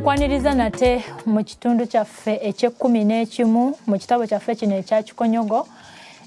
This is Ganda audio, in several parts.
Nkwaniriza nate mu kitundu kyaffe eky'11 mu kitabo kyaffe kino ekya Kikonyogo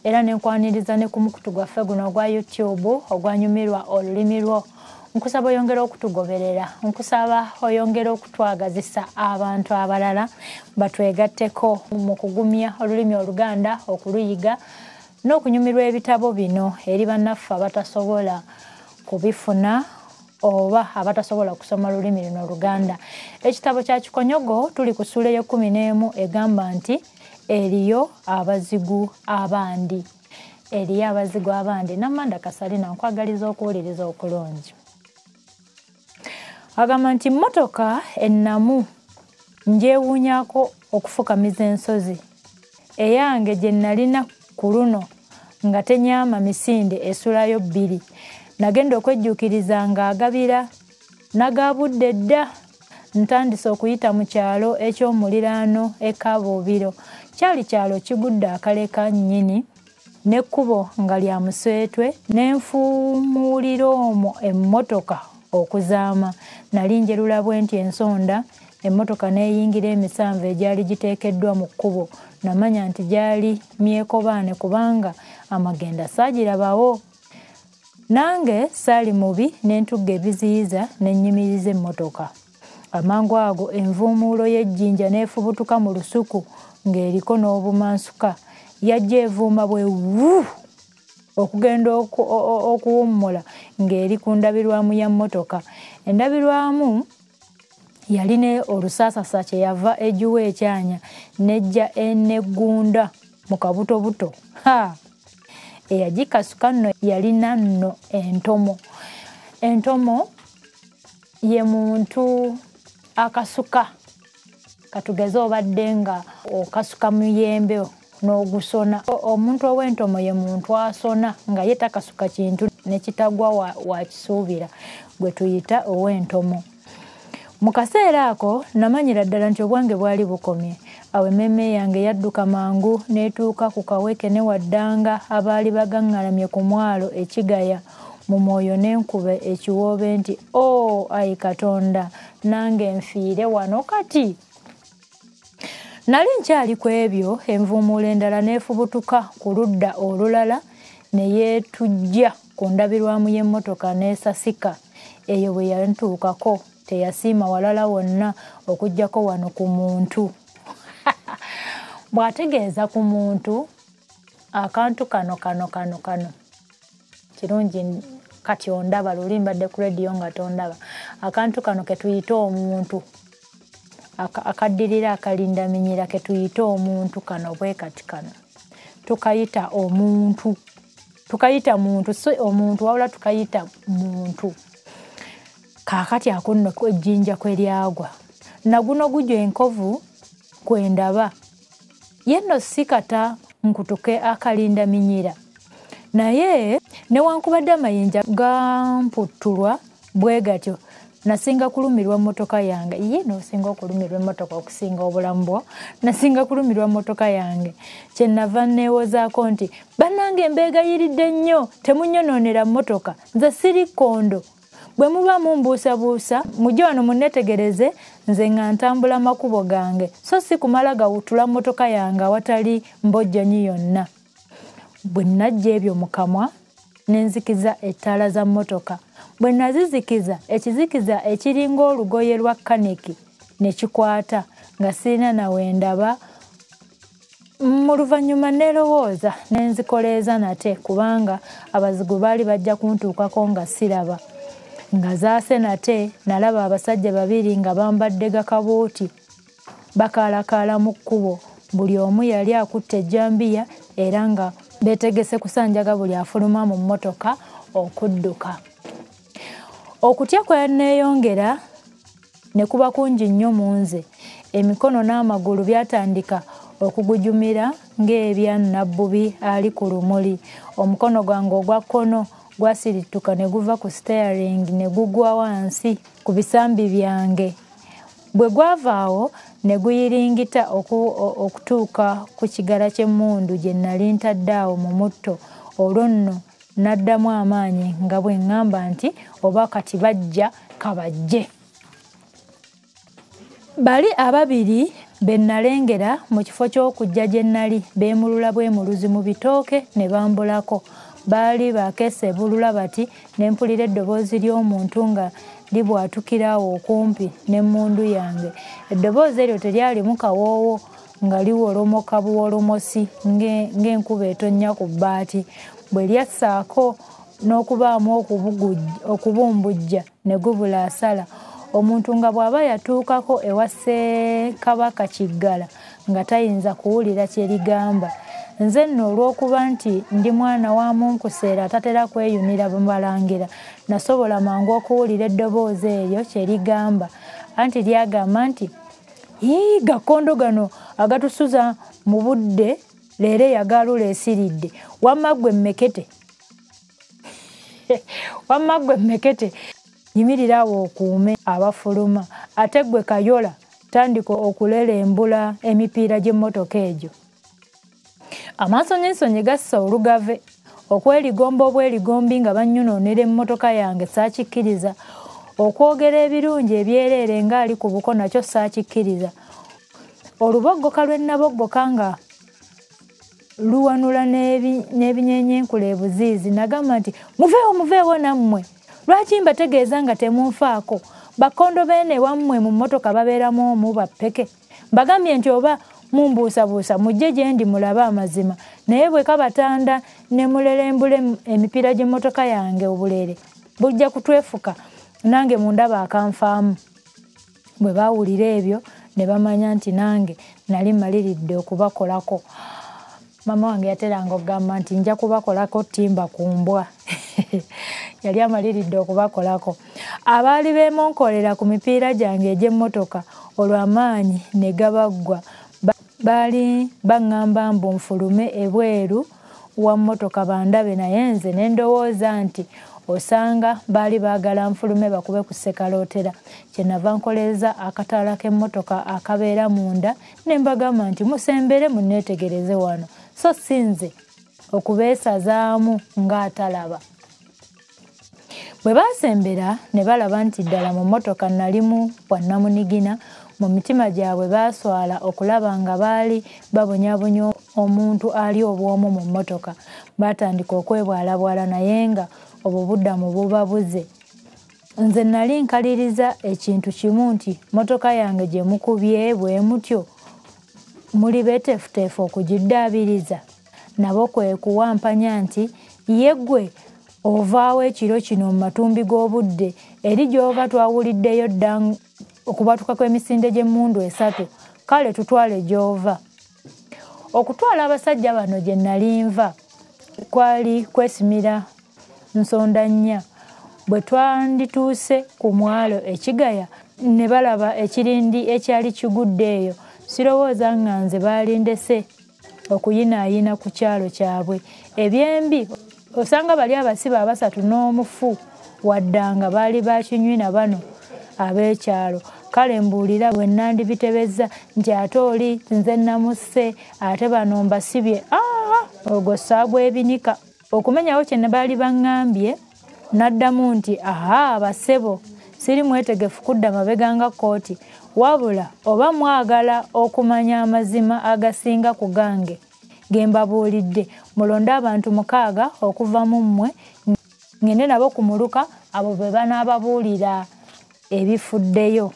era nenkwaniriza ne ku mukutu gwaffe guno ogwa YouTube ogwanyumirwa olulimi lwo. Nkusaba oyongera okutugoberera, nkusaba oyongera okutwagazisa abantu abalala batwegatteko mu kugumya olulimi Oluganda, okuluyiga n'okunyumirwa ebitabo bino eri bannaffe abatasobola kubifuna oba abatasobola kusoma lulimi luno Oluganda. Ekitabo kya Kikonyogo tuli ku ssula ey'ekumi egamba nti eriyo abazigu abandi. Eriyo abazigu abandi. Namanda Kasalina nkwagaliza okuwuliriza okulungi. Agamba nti mmotoka ennamu njeewuunyako okufukamiza ensozi. Eyange gye nalina ku luno nga tenyaama misinde esulayo 2. Nagenda okwejjukiriza nga agabira nagabudde dda. Ntandise okuyita mu kyalo eky'omuliraano Ekaboobiro. Kyali kyalo kigudde akaleka nnyini n'ekkubo nga lya muswetwe n'enfuumuulira omwo emmotoka okuzaama. Nali njerula bwe nti ensonda emmotoka n'eyingira emisanvu egyali giteekeddwa mu kkubo. Namanya nti gyali myekobaane kubanga amagenda saagirabawo. Nange saali mubi n'entugga ebiziyiza n'ennyimiriza emmotoka. Amangu ago envuumuulo y'ejjinja n'efubutuka mu lusuku ng'eriko n'obumansuka. Yajja evuuma bwe wu okugenda okuwummula ng'eri ku ndabirwamu ya mmotoka. Endabirwamu yalina olusaasasa kye yava egiwa ekyanya n'ejja eneggunda mu kabutobuto. Eyagikasuka nno yalina nno entomo. Entomo ye muntu akasuka. Katugeze obadde nga okasuka muyembe n'ogusona. Omuntu ow'entomo ye muntu asona nga ye takasuka kintu ne kitagwa wa kisuubira, gwe tuyita ow'entomo. Mu kaseera ako namanyira ddala nti obwange bwali bukomye. Awo emmeme yange yadduka mangu n'etuuka ku kaweke ne waddanga abaali bagaŋŋalamye ku mwalo ekigaya. Mu mwoyo n'enkuba ekiwoobe nti ayi Katonda, nange nfiire wano kati. Nali nkyali ku ebyo, envuumuulo endala n'efubutuka ku ludda olulala ne yeetujja ku ndabirwamu y'emmotoka n'esasika. Eyo bwe yantuukako teyasiima walala wonna okuggyako wano ku muntu. Bw'ategeeza ku muntu akantu kano kirungi kati ondaba luli mbadde ku rediyo nga tondaba. Akantu kano ke tuyita omuntu, akaddirira akalindaminyira ke tuyita omuntu kano bwe kati kano tukayita omuntu. Tukayita muntu so omuntu wabula tukayita muntu. Kaakati ako nno ejjinja kwe lyagwa. Naguno gujjo enkovu kwe ndaba. Yenno si kata nkutuke akalindaminyira. Naye newankubadde amayinja gamputtulwa bwe gatyo, nasinga kulumirwa mmotoka yange. Ye n'osinga okulumirwa emmotoka okusinga obulamu bwo. Nasinga kulumirwa mmotoka yange. Kye nava neewozaako nti bannange mbeegayiridde nnyo temunnyonoonera mmotoka. Nze siri kkondo. Bwe muba mumbuusabuusa mujje wano munnetegereze nze nga ntambula makubo gange. So si kumala gawutula mmotoka yange awatali mbojjanyi yonna. Bwe najja ebyo mu kamwa n'enzikiza ettaala za mmotoka. Bwe nazizikiza ekizikiza ekiringa olugoye lwa kaniki ne kikwata nga sirina nawe ndaba. Mu luvannyuma neerowooza n'enzikoleeza nate kubanga abazigu baali bajja kuntuukako nga siraba. Nga zaase nate nalaba abasajja 2 nga bambadde gakabooti bakaalakaala mu kkubo. Buli omu yali akutte ejjambiya era nga beetegese kusanjaga buli afuluma mu mmotoka okudduka. Okutya kwe neeyongera ne kuba kungi nnyo mu nze. Emikono n'amagulu byatandika okugujumira ng'ebya Nabbubi ali ku lumuli. Omukono gwange ogwa kkono gwasirituka ne guva ku steering ne gugwa wansi ku bisambi byange. Bwe gwavaawo ne guyiringita okutuuka ku kigala ky'emmundu gye nali ntadde awo mu mutto. Olwo nno n'addamu amaanyi nga bwe ŋŋamba nti oba kati bajja kabajje. Bali ababiri bennalengera mu kifo ky'okujja gye nnali beemulula bwemuluzi mu bitooke ne bambulako. Baali baakese bulula bati ne mpulira eddoboozi ly'omuntu nga libwatukirawo okumpi n'emmundu yange. Eddoboozi eryo teryalimu kawoowo nga liwolomoka buwolomosi ng'enkuba etonnya ku bbaati. Bwe lyassaako n'okubaamu okubumbujja ne gubula asala. Omuntu nga bw'aba yatuukako ewa Ssekabaka Kiggala nga tayinza kuwulira kye ligamba. Nze nno olw'okuba nti ndi mwana wa Munkuseera atatera kweyunira balangira, nasobola mangu okuwulira eddoboozi eryo kye ligamba. Anti lyagamba nti, gakondo gano agatusuza mu budde leero eyagaalula esiridde. Wamma ggwe mmekete. Wamma ggwe mmekete. Yimirirawo okuume abafuluma. Ate ggwe Kayola tandika okulelembula emipiira gy'emmotoka egyo. Amansonyinsonyi gassa olugave. Okweligomba obweligombi nga bannyunoonera emmotoka yange saakikkiriza. Okwogera ebirungi ebyereere ng'ali ku buko nakyo saakikkiriza. Oluboggoka lwe naboggoka nga luwanula n'ebinyenyenkula ebuziizi nagamba nti muveewo nammwe. Lwaki mbategeeza nga temunfaako? Bakondo beene wammwe mu mmotoka babeeramu omu bappeke. Mbagambye nti oba mumbuusabuusa mujje gye ndi mulabe amazima. Naye bwe kabatanda ne mulelembula emipiira gy'emmotoka yange obulere bujja kutwefuka nange mundaba akanfaamu. Bwe baawulira ebyo ne bamanya nti nange nali maliridde okubakolako. Mama wange yateranga okugamba nti nja kubakolako ttimba ku mbwa. Yali amaliridde okubakolako. Abaali beemonkolera ku mipiira gyange egy'emmotoka olw'amaanyi ne gabaggwa. Baali baŋŋamba mbu nfulume ebweru wa mmotoka bandabe, naye nze ne ndowooza nti osanga baali baagala nfulume bakube ku ssekalootera. Kyenava nkoleeza akataala k'emmotoka akabeera munda ne mbagamba nti musembere munneetegereze wano, so si nze okubeesazaamu ng'atalaba. Bwe baasembera ne balaba nti ddala mu mmotoka nalimu bwannamunigina, mu mitima gyabwe baaswala okulaba nga baali babonyabonya omuntu ali obwomu mu mmotoka. Baatandika okwebwalabwala naye nga obwo buddamu bubabuze. Nze nali nkaliriza ekintu kimu nti mmotoka yange gye mukubye bwe mutyo muli beeteefuteefu okugiddaabiriza. Nabo kwe kuwampanya nti yeggwe ovaawo ekiro kino mu matumbi g'obudde, eri gy'ova twawuliddeyo dda okubatuka kw'emisinde gy'emmundu 3, kale tutwale gy'ova. Okutwala abasajja bano gye nali nva kwali kwesimira nsonda nnya. Bwe twandituuse ku mwalo ekigaya ne balaba ekirindi ekyali kigudde eyo, sirowooza nga nze baalindese okuyinaayina ku kyalo kyabwe. Ebyembi osanga bali abasibe 3 n'omufu waddanga baali bakinywina bano ab'ekyalo. Kale mbuulira bwe nandibitebezza nti ate oli nze namusse ate bano mbasibye, ogwo saagwa ebinika. Okumenyawo kye baali baŋŋambye n'addamu nti basebo siri mwetegefu kudda mabega nga kkooti, wabula oba mwagala okumanya amazima agasinga ku gange ge mbabuulidde, mulonde abantu 6 okuva mu mmwe ngende nabo kumuluka, abo be banaababuulira ebifuddeyo.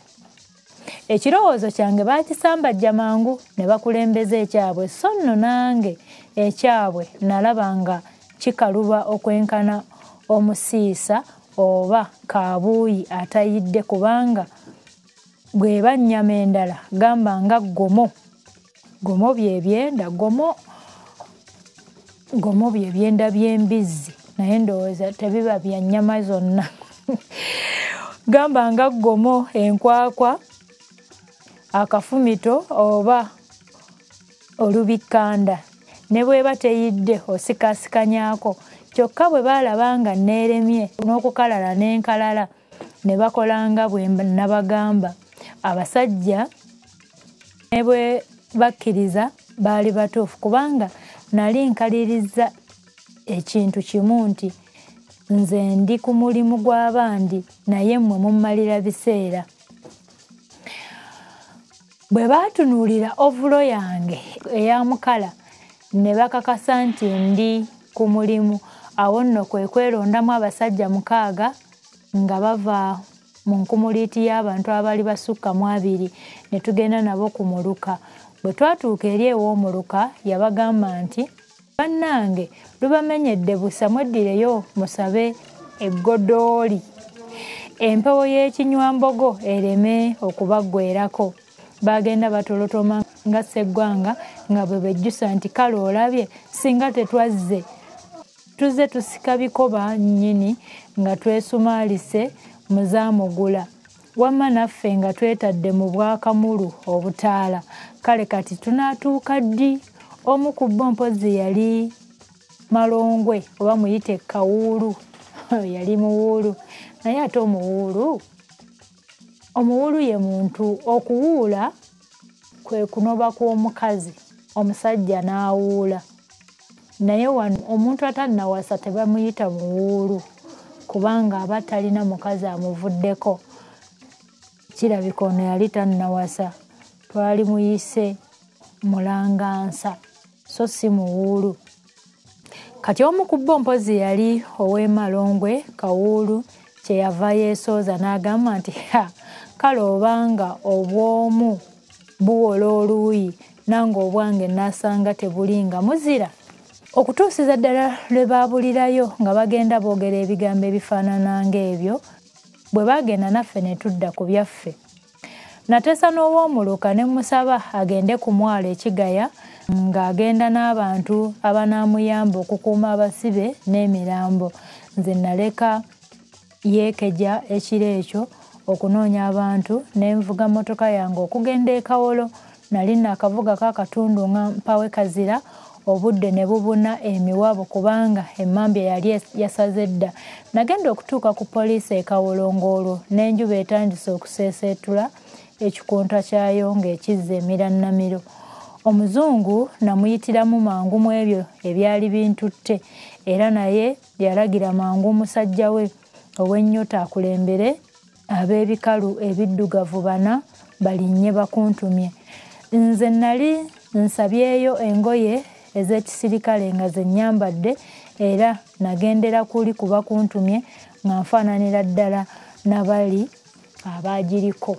Ekirowoozo kyange baakisambajja mangu ne bakulembeza ekyabwe, so nno nange ekyabwe nalaba nga kikaluba okwenkana omusiisa oba kaabuuyi atayidde, kubanga bwe bannyama endala gamba nga gomo byebyenda, gomo byebyenda by'embizzi, naye ndowooza tebiba bya nnyama zonna. Gamba nga gomo, enkwakwa, akafumito oba olubikkanda, ne bweba teyidde osikasikanyaako. Kyokka bwe baalaba nga neeremye n'okukalala n'enkalala ne bakolanga bwe nabagamba. Abasajja ne bwe bakkiriza baali batuufu, kubanga nali nkaliriza ekintu kimu nti nze ndi ku mulimu gw'abandi naye mmwe mummalira biseera. bwe baatunuulira ovulo yange eya mukala ne bakakasa nti ndi ku mulimu, awo nno kwe kwerondamu abasajja 6 nga bava mu nkumuliiti y'abantu abali basukka mu 2 ne tugenda nabo ku muluka. Bwe twatuuka eri ew'omuluka yabagamba nti bannange lubamenyedde busa, mweddireyo musabe eggodooli empewo y'ekinywambogo ereme okubaggweerako. Bagenda batolotoma nga sseggwanga nga bwe bejjusa nti kale olabye singa tetwazze tuzze tusika bikoba nnyini nga twesumaalise muzaamugula, wamma naffe nga twetadde mu bwakamulu obutaala. Kale kati tunaatuuka ddi? Omu ku bo mpozi yali Malongwe oba muyite Kawuulu yali muwuulu, naye ate omuwuulu ye muntu. Okuwuula kwe kunoba kw'omukazi, omusajja n'awuula. Naye wano omuntu atannawasa tebamuyita muwuulu kubanga aba talina mukazi amuvuddeko. Kirabika ono yali tannawasa, twali muyise mulangansa so si muwuulu. Kati omu ku bo mpozi yali ow'e Malongwe Kawuulu, kyeyava yeesooza n'agamba nti kale obanga obw'omu buwola oluuyi nange obwange nasanga tebuli nga muzira. Okutuusiza ddala lwe baabulirayo nga bagenda boogera ebigambo ebifaanana ng'ebyo, bwe bagenda naffe ne tudda ku byaffe. Nateesa n'ow'omuluka ne musaba agende ku mwalo Ekigaya ng'agenda n'abantu abanaamuyamba okukuuma abasibe n'emirambo. Nze naleka yeekeja ekiro ekyo okunoonya abantu ne nvuga mmotoka yange okugenda e Kawolo. Nali nakavuga kakatundu nga mpawe kazira, obudde ne bubuna emiwabo kubanga emmambya yali yasaze dda. Nagenda okutuuka ku poliisi e Kawolongo n'enjuba etandise okuseeseetula ekikunta kyayo ng'ekizza emirannamiro. Omuzungu namuyitiramu mangu mu ebyo ebyali bintutte, era naye yalagira mangu musajja we ow'ennyota akulembere ab'ebikalu ebiddugavu 4 balinnye bakuntumye. Nze nali nsabyeyo engoye ez'ekisirikale nga ze nnyambadde, era nagendera kuli kuba kuntumye nga nfaananira ddala nabali abaagiriko.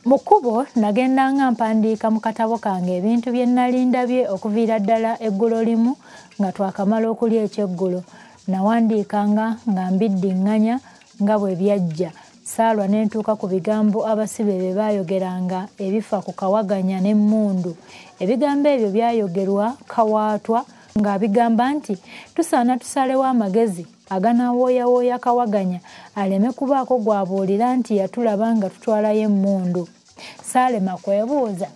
Mu kkubo nagenda nga mpandiika mu katabo kange ebintu bye nali ndabye okuviira ddala eggulo limu nga twakamala okulya ekyeggulo. Nawandiikanga nga mbiddiŋŋanya nga bwe byajja. Saalwa ne ntuuka ku bigambo abasibe bye baayogeranga ebifa ku Kawaganya n'emmundu. Ebigambo ebyo byayogerwa Kawaatwa ng'abigamba nti tusaana tusalewo amagezi aganaawooyawooya Kawaganya aleme kubaako gw'abuulira nti yatulaba nga tutwalayo emmundu. Saalema kwebuuza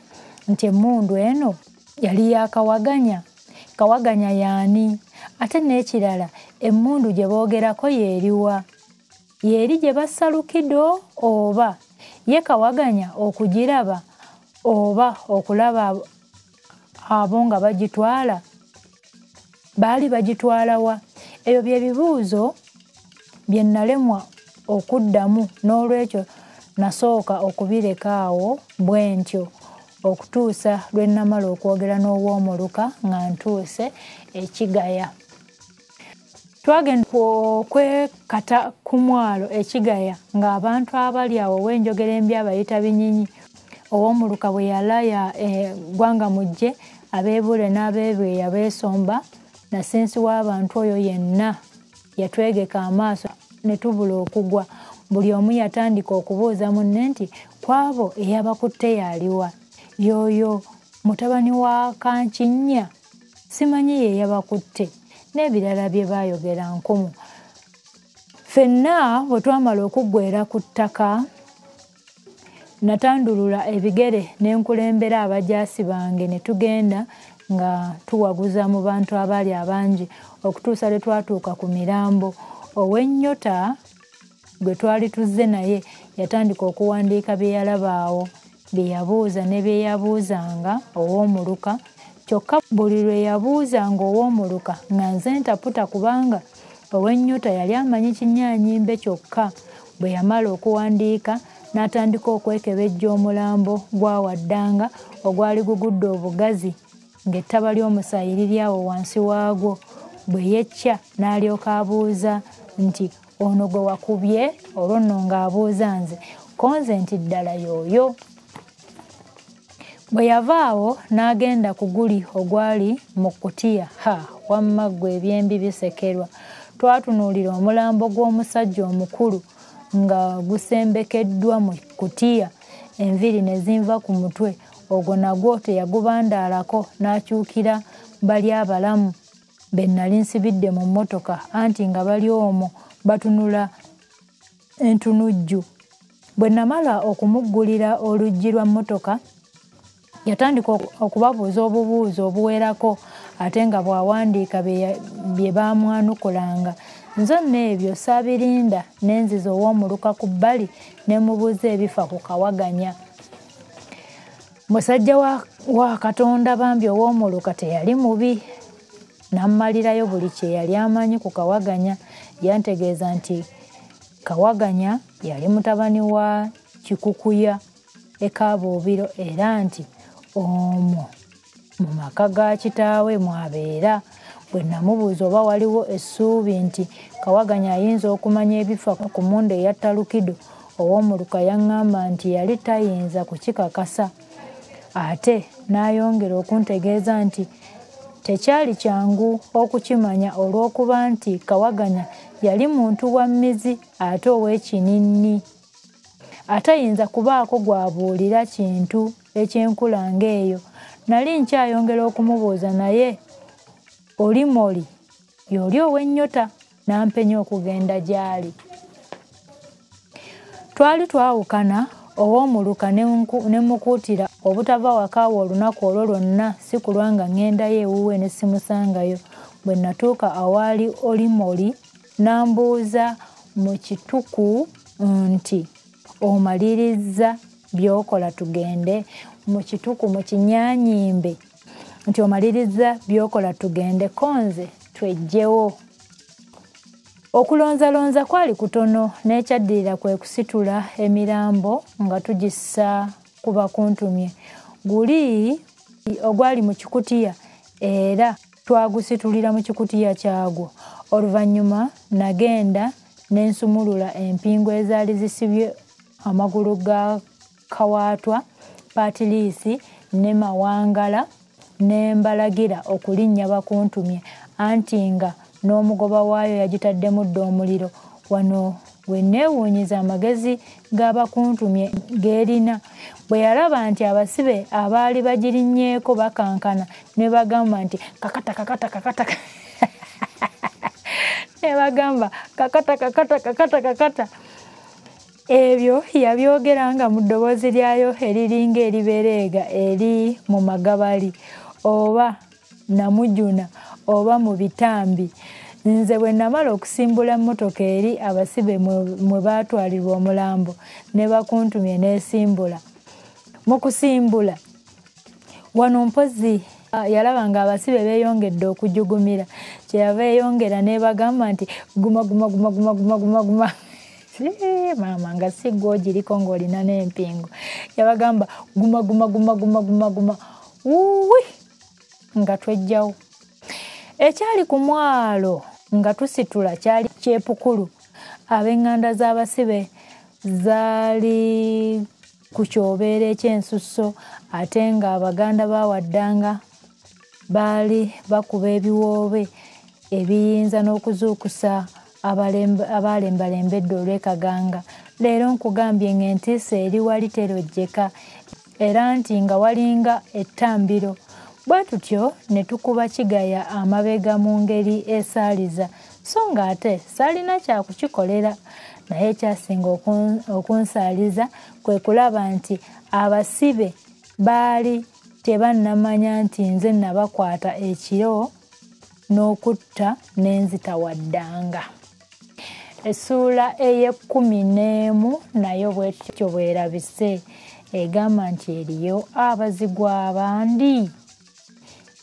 nti emmundu eno yali ya Kawaganya? Kawaganya y'ani? Ate n'ekirala emmundu gye boogerako yeeriwa? Yeeri gye bassa Lukido oba ye Kawaganya okugiraba oba okulaba abo nga bagitwala? Baali bagitwala wa? Ebyo bye bibuuzo bye nalemwa okuddamu, n'olwekyo nasooka okubireka awo bwe ntyo okutuusa lwe namala okwogera n'ow'omuluka nga ntuuse Ekigaya. Twagenda okwekata ku mwalo Ekigaya ng'abantu abali awo w'enjogera embi abayita binyinyi. Ow'omuluka bwe yalaya eggwanga mujje, abeebule n'abeebweya beesomba, nasinsi w'abantu oyo yenna yatwegeka amaaso ne tubula okugwa. Buli omu yatandika okubuuza munne nti kwabo eyabakutte yaliwa? Yooyo mutabani wa Kankinnya, simanyi ye yabakutte, n'ebirala bye baayogera nkumu. Ffenna bwe twamala okuggweera ku ttaka, natandulula ebigere ne nkulembera abajaasi bange ne tugenda nga tuwaguza mu bantu abaali abangi okutuusa lwe twatuuka ku mirambo. Ow'ennyota gwe twali tuzze naye yatandika okuwandiika bye yalaba awo, bye yabuuza ne bye yabuuzanga ow'omuluka. Kyokka buli lwe yabuuzanga ow'omuluka nga nze ntaputa kubanga ow'ennyota yali amanyi Kinnyaanyimbe kyokka. Bwe yamala okuwandiika n'atandika okwekebejja omulambo gwa Waddanga ogwali gugudde obugazi ng'ettaba ly'omusaayi liri awo wansi waagwo. Bwe yecca n'alyoka abuuza nti ono gwe wakubye? Olwo nno ng'abuuza nze, konze nti ddala y'oyo. Bwe yava awo n'agenda ku guli ogwali mu kkutiya. Wamma ggwe ebyembi bisekerwa. Twatunuulira omulambo gw'omusajja omukulu nga gusembekeddwa mu kkutiya, enviiri ne zinva ku mutwe. Ogwo nagwo teyagubandaalako, n'akyukira bali abalamu be nnali nsibidde mu mmotoka, anti nga bali omwo batunula entunujju. Bwe namala okumuggulira oluggi lwa mmotoka, yatandika okubabuuza obubuuzo obuwerako ate nga bw'awandiika bye baamwanukulanga. Nzo nno ebyo saabirinda, n'enziza ow'omuluka ku bbali ne mubuuza ebifa ku Kawaganya. Musajja wa Katonda bambi ow'omuluka teyali mubi, n'ammalirayo buli kye yali amanyi ku Kawaganya. Yantegeeza nti Kawaganya yali mutabani wa Kikukuya e Kaabuubiro era nti omwo mu maka ga kitaawe mwabeera. Bwe namubuuza oba waliwo essuubi nti Kawaganya ayinza okumanya ebifa ku mmundu eyatta Lukido, ow'omuluka yaŋŋamba nti yali tayinza kukikakasa. Ate n'ayongera okuntegeeza nti tekyali kyangu okukimanya olw'okuba nti Kawaganya yali muntu wa mmizi ate ow'ekininni. Atayinza kubaako gw'abuulira kintu ekyenkula ng'eyo. Nali nkyayongera okumubuuza naye olimoli y'oli ow'ennyota, n'ampenya okugenda gy'ali. Twali twawukana, ow'omuluka ne mukuutira obutava wakaawo olunaku olwo lwonna, si kulwa nga ŋŋendayo ewuwe ne simusangayo. Bwe natuuka awaali olimoli n'ambuuza mu kituku nti omalirizza by'okola tugende? Mu kituku mu kinyaanyimbe nti omalirizza by'okola tugende, konze twejjewo. Okulonzalonza kwali kutono, n'ekyaddirira kwe kusitula emirambo nga tugissa ku bakuntumye. Guli ogwali mu kikutiya era twagusitulira mu kikutiya kyagwo. Oluvannyuma nagenda ne nsumulula empingu ezaali zisibye amagulu ga Kawaatwa, Paatiriisi ne Mawangala, ne mbalagira okulinnya bakuntumye, anti nga n'omugoba waayo yagitaddemu dda omuliro. Wano we neewuunyiza amagezi g'abakuntumye g'erina. Bwe yalaba nti abasibe abaali bagirinnyeeko bakankana ne bagamba nti kakata kakata kakata ne bagamba kakata kakata kakata kakata. Ebyo yabyogeranga mu ddoboozi lyayo eriringa eribereega eri mu magabali oba namujuna oba mu bitambi. Nze bwe namala okusimbula emmotoka eri abasibe mwe baatwalirwa omulambo ne bakuntumye n'esimbula. Mu kusimbula wano mpozi yalaba nga abasibe beeyongedde okujugumira, kyeyava eyongera n'ebagamba nti guma guma guma guma guma guma guma. Maama nga si gwe ogiriko ng'olina n'empingu. Yabagamba guma guma guma guma guma guma. Wuuwi nga twejjawo. Ekyali ku mwalo nga tusitula kyali kyepukulu. Ab'eŋŋanda z'abasibe zaali ku kyobeera eky'ensusso ate nga Abaganda ba Waddanga baali bakuba ebiwoobe ebiyinza n'okuzuukusa abalembalembedde olw'ekaganga. Leero nkugambye ng'entiisa eri wali terojjeka era nti nga walinga ettambiro. Bwe tutyo ne tukuba Kigaya amabega mu ngeri esaaliza, so ng'ate saalina kyakukikolera. Naye ekyasinga okunsaaliza kwe kulaba nti abasibe baali tebannamanya nti nze nabakwata ekiro n'okutta n'enzita Waddanga. Essuula ey'e11 nayo bwetyo bwerabise, egamba nti eriyo abazigu abandi.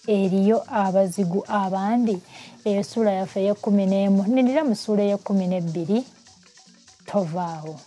Eriyo abazigu abandi. Eyo ssuula yaffe ey'e11. Nindira mu ssuula ey'e12. Tovaawo.